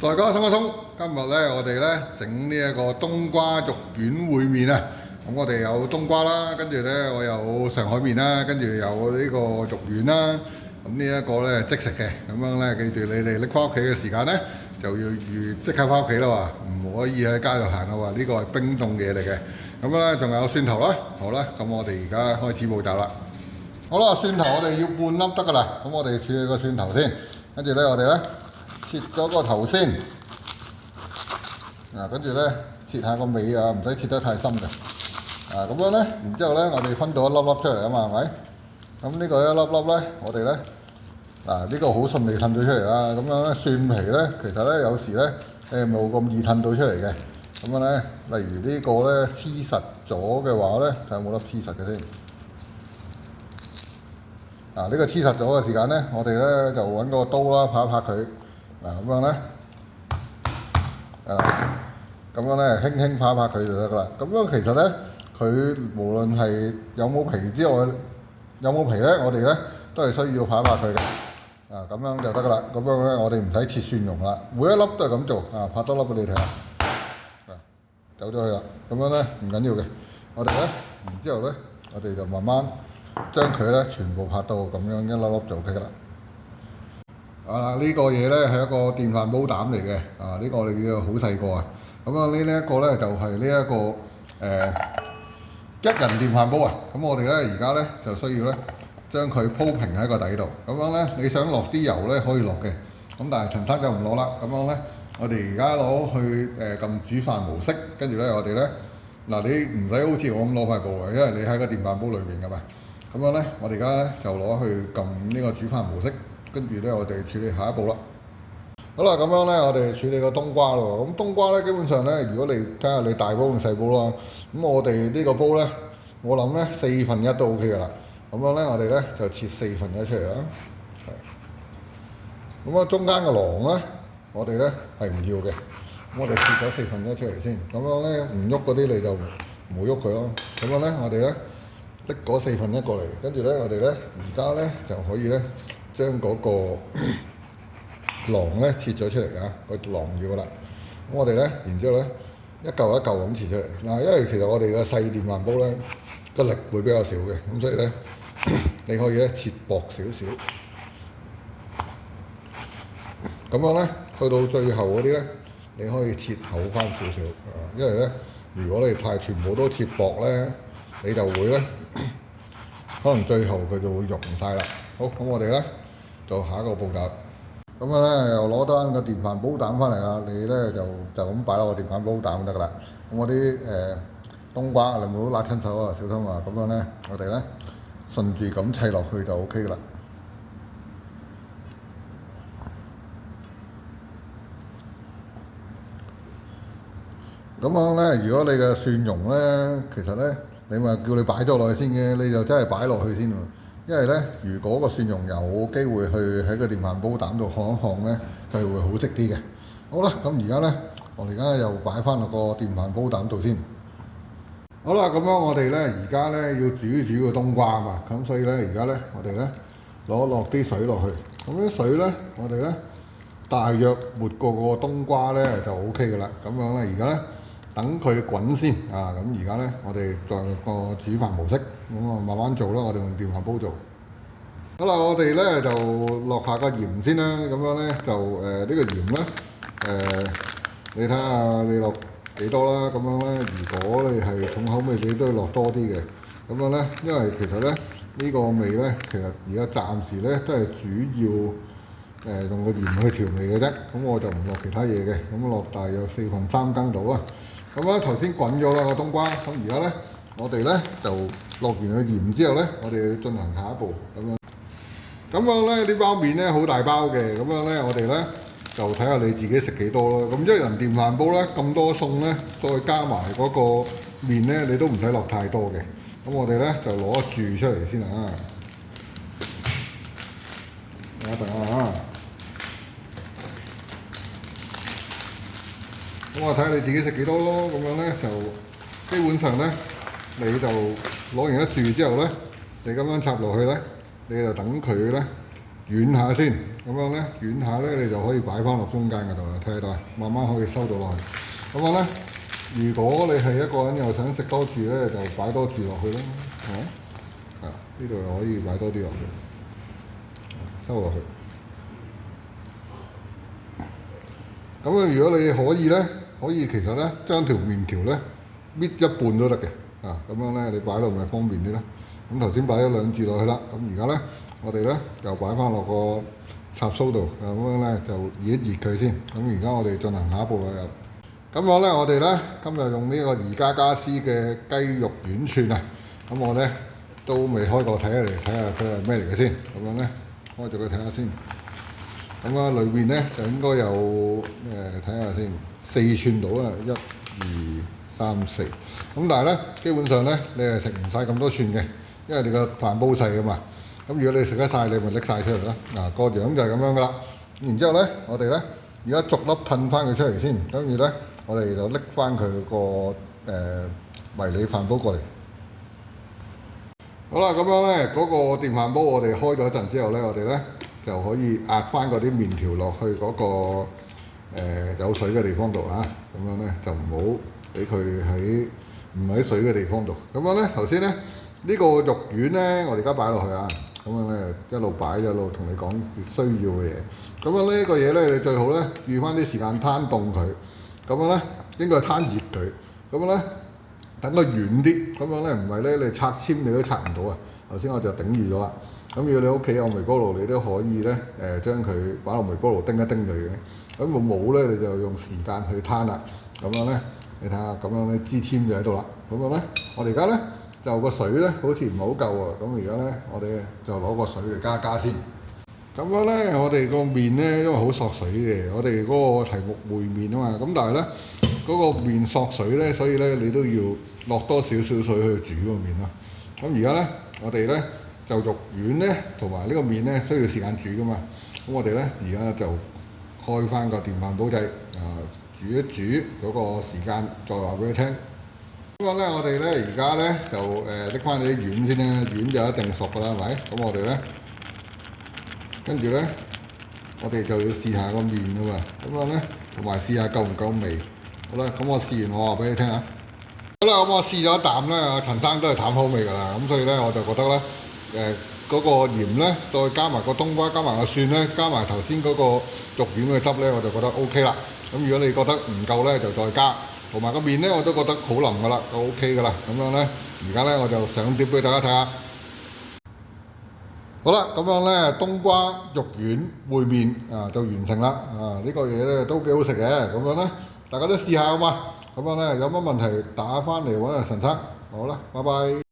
大家鬆一鬆，今日咧我哋咧整呢一個冬瓜肉丸燴麵啊！咁我哋有冬瓜啦，跟住咧我有上海麵啦，跟住有呢個肉丸啦。咁呢一個咧即食嘅，咁樣咧記住你哋拎翻屋企嘅時間咧就要預即刻翻屋企啦喎，唔可以喺街度行啦喎，呢個係冰凍嘢嚟嘅。咁咧仲有蒜頭啦，好啦，咁我哋而家開始步驟啦。好啦，蒜頭我哋要半粒得噶啦，咁我哋處理個蒜頭先，跟住咧我哋咧切咗個頭先，跟住咧切下個尾啊，唔使切得太深嘅，咁樣咧，然之後咧我哋分到一粒粒出嚟啊嘛，係咪？咁呢個一粒粒咧，我哋咧呢個好順利褪咗出嚟啦。咁樣咧蒜皮咧，其實咧有時咧冇咁易褪到出嚟嘅。咁樣咧，例如呢個咧黐實咗嘅話咧，睇下有冇粒黐實嘅先。呢個黐實咗嘅時間咧，我哋咧就揾個刀啦，拍一拍佢。咁樣咧，咁樣咧輕輕拍一拍佢就得噶啦。咁樣其實咧，佢無論係有冇皮之外，有冇皮咧，我哋咧都係需要拍一拍佢嘅。咁樣就得噶啦。咁樣咧，我哋唔使切蒜蓉啦，每一粒都係咁做。拍多粒俾你睇下。走咗去啦。咁樣咧唔緊要嘅，我哋咧，然之後咧，我哋就慢慢將佢咧全部拍到咁樣一粒粒就 OK 噶啦。呢個嘢咧係一個電飯煲膽嚟嘅。呢個我哋叫好細個啊。咁啊呢一個咧就係呢一個一人電飯煲啊。咁我哋咧而家咧就需要咧將佢鋪平喺個底度。咁樣咧你想落啲油咧可以落嘅。咁但係陳生就唔攞啦。咁樣咧我哋而家攞去撳煮飯模式，跟住咧我哋咧你唔使好似我咁攞塊布嘅，因為你喺個電飯煲裏邊㗎嘛。咁樣咧我哋而家咧就攞去撳呢個煮飯模式。跟住咧，我哋處理下一步啦。好啦，咁樣咧，我哋處理個冬瓜咯。咁冬瓜咧，基本上咧，如果你睇下你大煲定細煲啦。咁我哋呢個煲咧，我諗咧1/4都 OK 噶啦。咁樣咧，我哋咧就切1/4出嚟啦。咁啊，中間個囊咧，我哋咧係唔要嘅。咁我哋切咗1/4出嚟先。咁樣咧，唔喐嗰啲你就唔好喐佢咯。咁樣咧，我哋咧拎嗰1/4過嚟，跟住咧，我哋咧而家咧就可以咧。將嗰個囊咧切咗出嚟啊，個囊要噶啦。咁我哋咧，然之後咧一嚿一嚿咁切出嚟。因為其實我哋個細電飯煲咧個力會比較少嘅，咁所以咧你可以咧切薄少少。咁樣咧去到最後嗰啲咧，你可以切厚翻少少。因為咧，如果你全部都切薄咧，你就會咧可能最後佢就會溶晒啦。好，咁我哋咧。就下一個步驟，咁咧又攞單個電飯煲膽翻嚟啦。你咧就咁擺落個電飯煲膽就得噶啦。咁我啲冬瓜你唔好辣親手啊，小心啊。咁樣咧，我哋咧順住咁砌落去就 OK 噶啦。咁樣咧，如果你嘅蒜蓉咧，其實咧你咪叫你擺咗落去先嘅，你就真係擺落去先喎。因為咧，如果個蒜蓉有機會去喺個電飯煲膽度烘一烘咧，就會好食啲嘅。好啦，咁而家咧，我哋而家又擺翻落個電飯煲膽度先。好啦，咁樣我哋咧而家咧要煮個冬瓜啊嘛，咁所以咧而家咧我哋咧攞落啲水落去。咁啲水咧，我哋咧大約沒過個冬瓜咧就 O K 噶啦。咁樣咧而家咧等佢滾先啊。咁而家咧我哋再個煮飯模式。咁啊，慢慢做啦，我哋用電飯煲做。好啦，我哋咧就落下個鹽先啦。咁樣咧就呢個鹽咧你睇下你落幾多啦。咁樣咧，如果你係重口味，你都要落多啲嘅。咁樣咧，因為其實咧呢個味咧，其實而家暫時咧都係主要用個鹽去調味嘅啫。咁我就唔落其他嘢嘅。咁落大約3/4羹度啦。咁咧頭先滾咗啦個冬瓜，咁而家咧。我哋咧就落完個鹽之後咧，我哋要進行下一步咁樣。咁樣咧呢包麵咧好大包嘅，咁樣咧我哋咧就睇下你自己食幾多咯。咁一人電飯煲咧咁多餸咧，再加埋嗰個麵咧，你都唔使落太多嘅。咁我哋咧就攞住出嚟先啊。等一等啊。咁我睇下你自己食幾多咯。咁樣咧就基本上咧。你就攞完一注之後咧，你咁樣插落去咧，你就等佢咧軟下先，咁樣咧軟下咧，你就可以擺翻落中間嗰度啦，睇到啊，慢慢可以收到落去。咁樣咧，如果你係一個人又想食多住咧，就擺多住落去咯，係咪？啊，呢度又可以擺多啲落去，收落去。咁啊，如果你可以咧，可以其實咧將條麵條咧搣一半都得嘅，啊咁樣咧你擺落咪方便啲咯。咁頭先擺咗兩注落去啦，咁而家咧我哋咧又擺翻落個插蘇度，咁樣咧就熱一熱佢先。咁而家我哋進行下一步啦又。咁我咧我哋咧今日用呢個宜家家私嘅雞肉丸串啊，咁我咧都未開過，睇下佢係咩嚟嘅先。咁樣咧開咗佢睇下先。咁啊，裏邊咧就應該有睇下先，4寸到啊，1、2、3、4。咁但係咧，基本上咧，你係食唔晒咁多寸嘅，因為你個飯煲細啊嘛。咁如果你食得晒，你咪拎晒出嚟啦。嗱，個樣就係咁樣噶啦。然之後咧，我哋咧而家逐粒褪翻佢出嚟先，跟住咧我哋就拎翻佢個迷你飯煲過嚟。好啦，咁樣咧嗰個電飯煲我哋開咗一陣之後咧，我哋咧就可以壓翻嗰啲麵條落去嗰個有水嘅地方度啊，咁樣咧就唔好俾佢唔喺水嘅地方度。咁樣咧頭先咧呢個肉丸咧，我哋而家擺落去啊，咁樣咧一路擺一路同你講需要嘅嘢。咁樣呢個嘢咧，你最好咧預翻啲時間攤凍佢，咁樣咧應該係攤熱佢，咁樣咧等佢軟啲，咁樣咧唔係咧你拆籤你都拆唔到啊。頭先我就頂住咗啦。咁如果你屋企有微波爐，你都可以咧將佢擺落微波爐叮一叮佢嘅。咁冇咧，你就用時間去攤啦。咁樣咧，你睇下咁樣咧支籤就喺度啦。咁樣咧，我哋而家咧就個水咧好似唔係好夠喎。咁而家咧，我哋就攞個水嚟加先。咁樣咧，我哋個麵咧因為好索水嘅，我哋嗰個題目燴麵啊嘛。咁但係咧嗰個麵索水咧，所以咧你都要落多少少水去煮個麵啦。咁而家咧，我哋咧就肉丸咧同埋呢個麵咧需要時間煮噶嘛。咁我哋咧而家就開翻個電飯煲仔煮一煮嗰個時間，再話俾你聽。咁樣咧，我哋咧而家咧就拎翻啲丸先啦，丸就一定熟噶啦，係咪？咁我哋咧跟住咧，我哋就要試下個麵噶嘛。咁樣咧，同埋試下夠唔夠味。好啦，咁我試完我話俾你聽啊。好啦，咁我試咗一啖咧，陳生都係淡口味㗎啦。咁所以咧，我就覺得咧，嗰個鹽咧，再加埋個冬瓜，加埋個蒜咧，加埋頭先嗰個肉丸嘅汁咧，我就覺得 OK 啦。咁如果你覺得唔夠咧，就再加。同埋個麵咧，我都覺得好腍㗎啦，都 OK 㗎啦。咁樣咧，而家咧我就上碟俾大家睇下。好啦，咁樣咧冬瓜肉丸燴麵就完成啦。呢個嘢咧都幾好食嘅。咁樣咧，大家都試下好嘛？咁樣咧有乜問題打翻嚟揾阿陳生。好啦，拜拜。